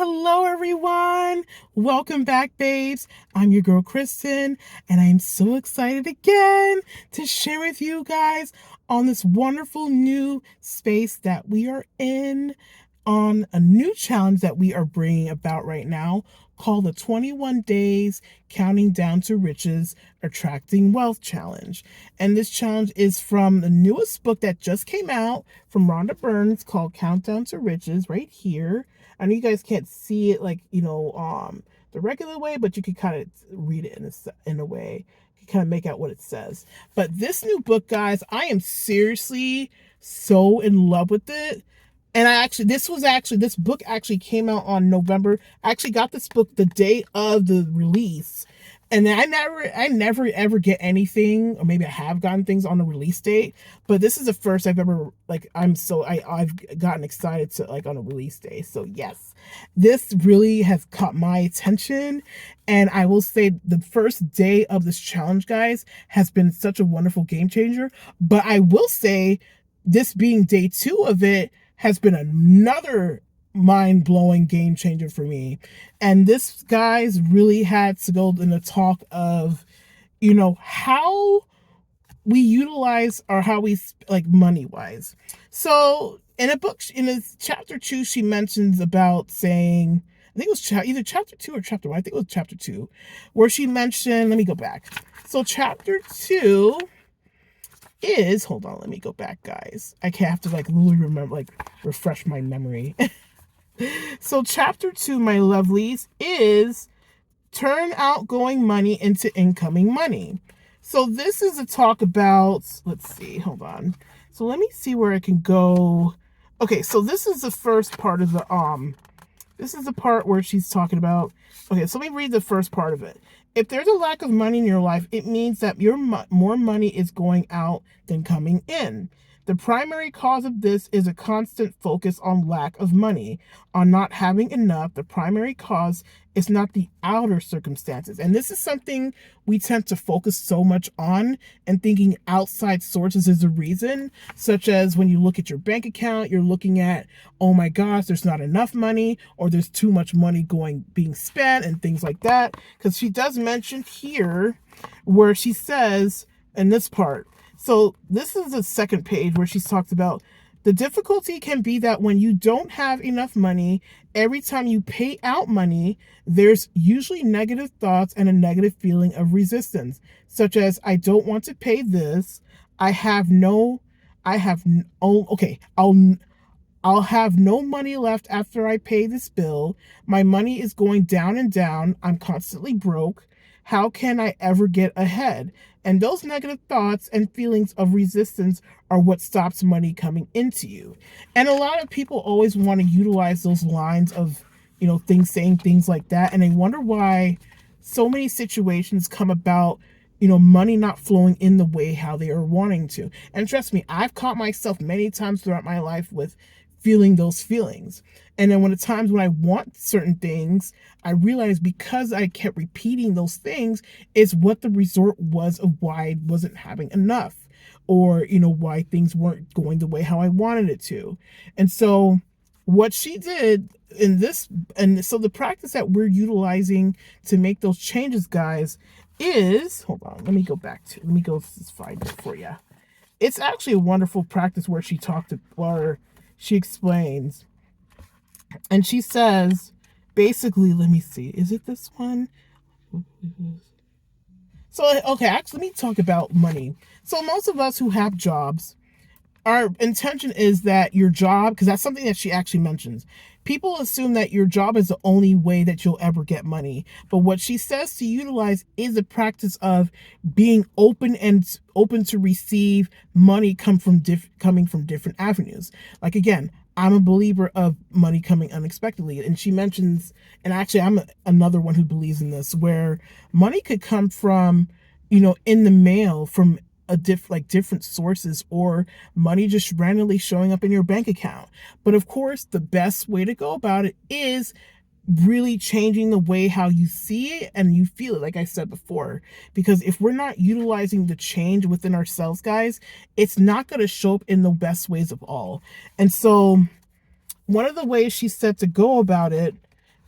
hello, everyone. Welcome back, babes. I'm your girl, Kristen, and I'm so excited again to share with you guys on this wonderful new space that we are in, on a new challenge that we are bringing about right now called the 21 Days Counting Down to Riches Attracting Wealth Challenge. And this challenge is from the newest book that just came out from Rhonda Burns called Countdown to Riches, right here. I know you guys can't see it like, the regular way, but you can kind of read it in a way. You can kind of make out what it says. But this new book, guys, I am seriously so in love with it. And this book actually came out on November. I actually got this book the day of the release. And then I never ever get anything, or maybe I have gotten things on the release date, but this is the first I've ever, I've gotten excited to, like, on a release day. So yes, this really has caught my attention. And I will say the first day of this challenge, guys, has been such a wonderful game changer. But I will say, this being day 2 of it, has been another mind-blowing game changer for me. And this, guys, really had to go in the talk of, how we utilize, or how we, like, money-wise. So in a book, in this chapter 2, she mentions about saying, I think it was either chapter 2 or chapter 1, I think it was chapter 2, where she mentioned, let me go back. So chapter 2 is, hold on, let me go back, guys. I can't have to, like, really remember, like, refresh my memory. So chapter 2, my lovelies, is turn outgoing money into incoming money. So this is a talk about, let's see, hold on. So let me see where I can go. Okay, so this is the first part of this is the part where she's talking about, okay, so let me read the first part of it. If there's a lack of money in your life, it means that more money is going out than coming in. The primary cause of this is a constant focus on lack of money, on not having enough. The primary cause is not the outer circumstances. And this is something we tend to focus so much on, and thinking outside sources is the reason, such as when you look at your bank account, you're looking at, oh my gosh, there's not enough money, or there's too much money being spent, and things like that. Because she does mention here where she says in this part, so this is the second page where she's talked about the difficulty can be that when you don't have enough money, every time you pay out money, there's usually negative thoughts and a negative feeling of resistance, such as, I don't want to pay this. I'll have no money left after I pay this bill. My money is going down and down. I'm constantly broke. How can I ever get ahead? And those negative thoughts and feelings of resistance are what stops money coming into you. And a lot of people always want to utilize those lines of, saying things like that. And they wonder why so many situations come about, money not flowing in the way how they are wanting to. And trust me, I've caught myself many times throughout my life with feeling those feelings. And then when the times when I want certain things, I realized because I kept repeating those things is what the result was of why I wasn't having enough, or, why things weren't going the way how I wanted it to. And so what she did in this, and so the practice that we're utilizing to make those changes, guys, is, hold on, let me go find it for you. It's actually a wonderful practice where she explains, and she says, basically, let me see, is it this one? So, okay, actually, let me talk about money. So most of us who have jobs, our intention is that your job, because that's something that she actually mentions, people assume that your job is the only way that you'll ever get money. But what she says to utilize is the practice of being open to receive money coming from different avenues. Like, again, I'm a believer of money coming unexpectedly. And she mentions, and actually I'm another one who believes in this, where money could come from, in the mail from different sources, or money just randomly showing up in your bank account. But of course, the best way to go about it is really changing the way how you see it and you feel it, like I said before. Because if we're not utilizing the change within ourselves, guys, it's not going to show up in the best ways of all. And so one of the ways she said to go about it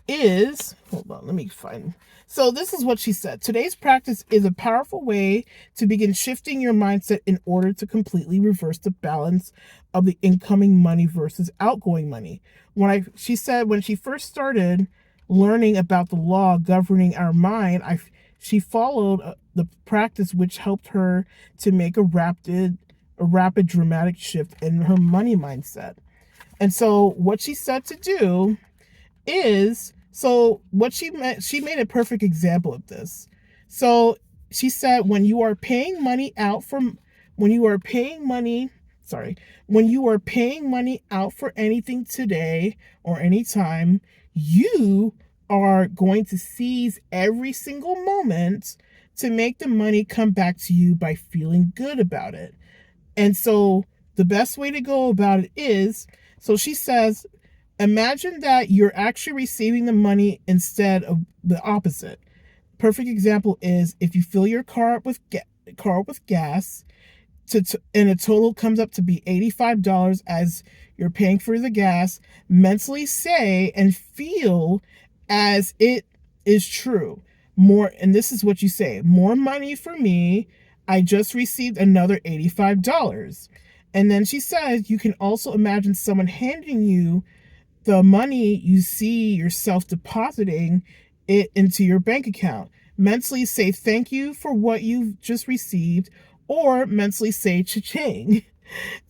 is, hold on, let me find. So this is what she said. Today's practice is a powerful way to begin shifting your mindset in order to completely reverse the balance of the incoming money versus outgoing money. She said when she first started learning about the law governing our mind, she followed the practice which helped her to make a rapid dramatic shift in her money mindset. And so what she said to do is, so what she made a perfect example of this. So she said when you are paying money out from when you are paying money sorry when you are paying money out for anything today or anytime, you are going to seize every single moment to make the money come back to you by feeling good about it. And so the best way to go about it is, so she says, imagine that you're actually receiving the money instead of the opposite. Perfect example is if you fill your car up with gas, and the total comes up to be $85 as you're paying for the gas. Mentally say and feel as it is true. More, and this is what you say: more money for me. I just received another $85. And then she says you can also imagine someone handing you the money, you see yourself depositing it into your bank account. Mentally say thank you for what you've just received, or mentally say cha-ching.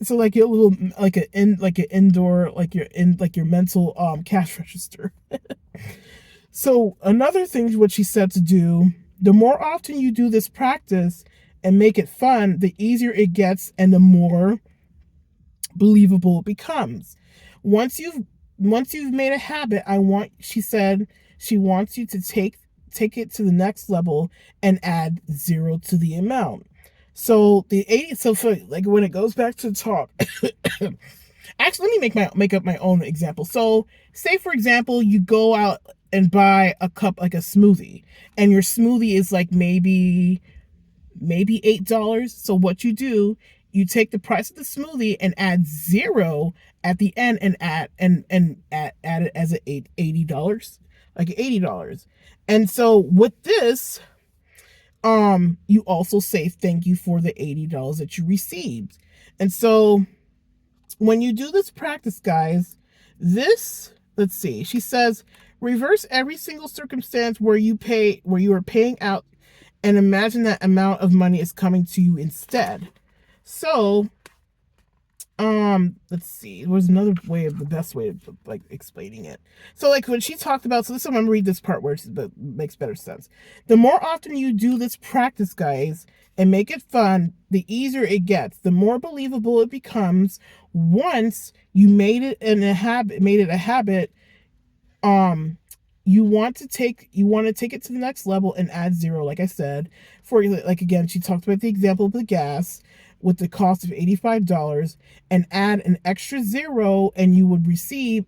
So like your little like an indoor, like your mental cash register. So another thing what she said to do, the more often you do this practice and make it fun, the easier it gets and the more believable it becomes. Once you've made a habit, she said she wants you to take it to the next level and add 0 to the amount. So for like when it goes back to the talk, actually let me make up my own example. So say for example you go out and buy a cup, like a smoothie, and your smoothie is like maybe $8. So what you do, you take the price of the smoothie and add 0 at the end and add it as $80, like $80. And so with this, you also say thank you for the $80 that you received. And so when you do this practice, guys, let's see, she says, reverse every single circumstance where you are paying out and imagine that amount of money is coming to you instead. So, let's see. There was another way of the best way of like explaining it. So like when she talked about, so this, I'm going to read this part where it makes better sense. The more often you do this practice, guys, and make it fun, the easier it gets, the more believable it becomes. Once you made it a habit, you want to take it to the next level and add 0, like I said. For like, again, she talked about the example of the gas with the cost of $85, and add an extra 0 and you would receive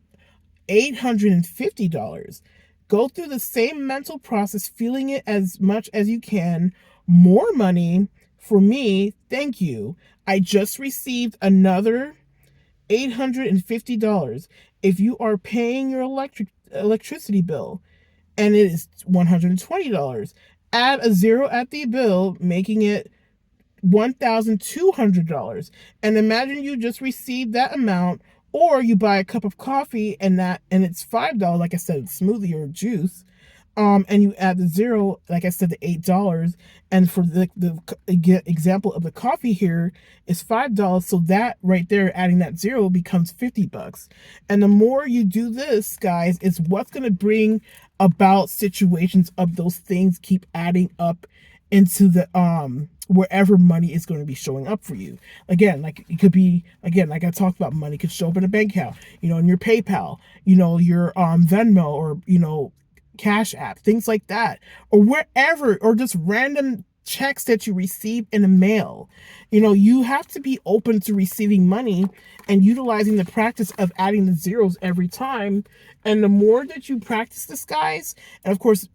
$850. Go through the same mental process, feeling it as much as you can. More money for me, thank you. I just received another $850. If you are paying your electricity bill and it is $120, add a 0 at the bill, making it $1,200. And imagine you just received that amount, or you buy a cup of coffee and it's $5, like I said, smoothie or juice. And you add the 0, like I said, the $8. And for the example of the coffee here is $5. So that right there, adding that 0 becomes $50. And the more you do this, guys, is what's going to bring about situations of those things keep adding up into the wherever money is going to be showing up for you. Again, like it could be, again, like I talked about, money could show up in a bank account, in your PayPal, your Venmo, or Cash App, things like that, or wherever, or just random checks that you receive in the mail. You have to be open to receiving money and utilizing the practice of adding the zeros every time. And the more that you practice this, guys, and of course,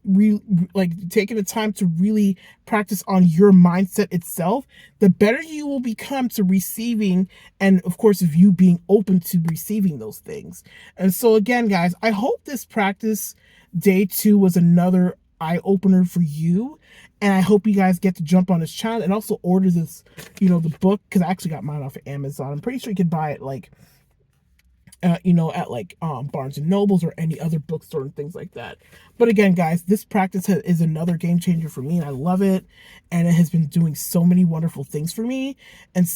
like taking the time to really practice on your mindset itself, the better you will become to receiving, and of course, if you being open to receiving those things. And so again, guys, I hope this practice day 2 was another eye opener for you. And I hope you guys get to jump on this channel and also order this, the book, because I actually got mine off of Amazon. I'm pretty sure you can buy it like at like Barnes and Nobles or any other bookstore and things like that. But again, guys, this practice is another game changer for me, and I love it, and it has been doing so many wonderful things for me. And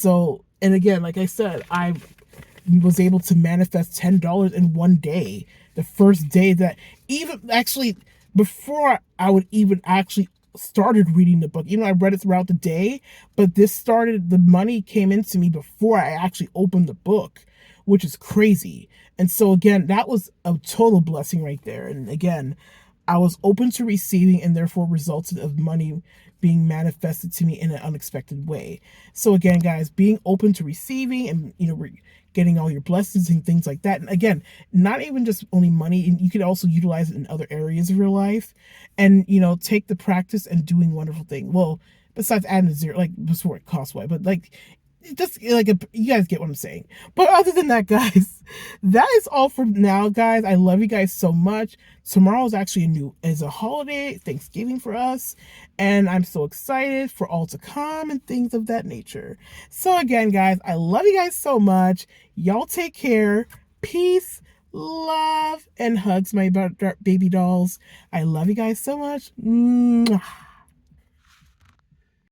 again, like I said, I was able to manifest $10 in one day. The first day that, even actually before I would even actually started reading the book, I read it throughout the day, but the money came into me before I actually opened the book, which is crazy. And so again, that was a total blessing right there. And again, I was open to receiving, and therefore resulted of money being manifested to me in an unexpected way. So again, guys, being open to receiving and getting all your blessings and things like that. And again, not even just only money, and you could also utilize it in other areas of your life, and take the practice and doing wonderful things. Well, besides adding a zero, like before it cost wise, but like just like you guys get what I'm saying. But other than that, guys, that is all for now, guys. I love you guys so much. Tomorrow is actually is a holiday, Thanksgiving for us, and I'm so excited for all to come and things of that nature. So again, guys, I love you guys so much. Y'all take care. Peace, love, and hugs, my baby dolls. I love you guys so much. Mwah.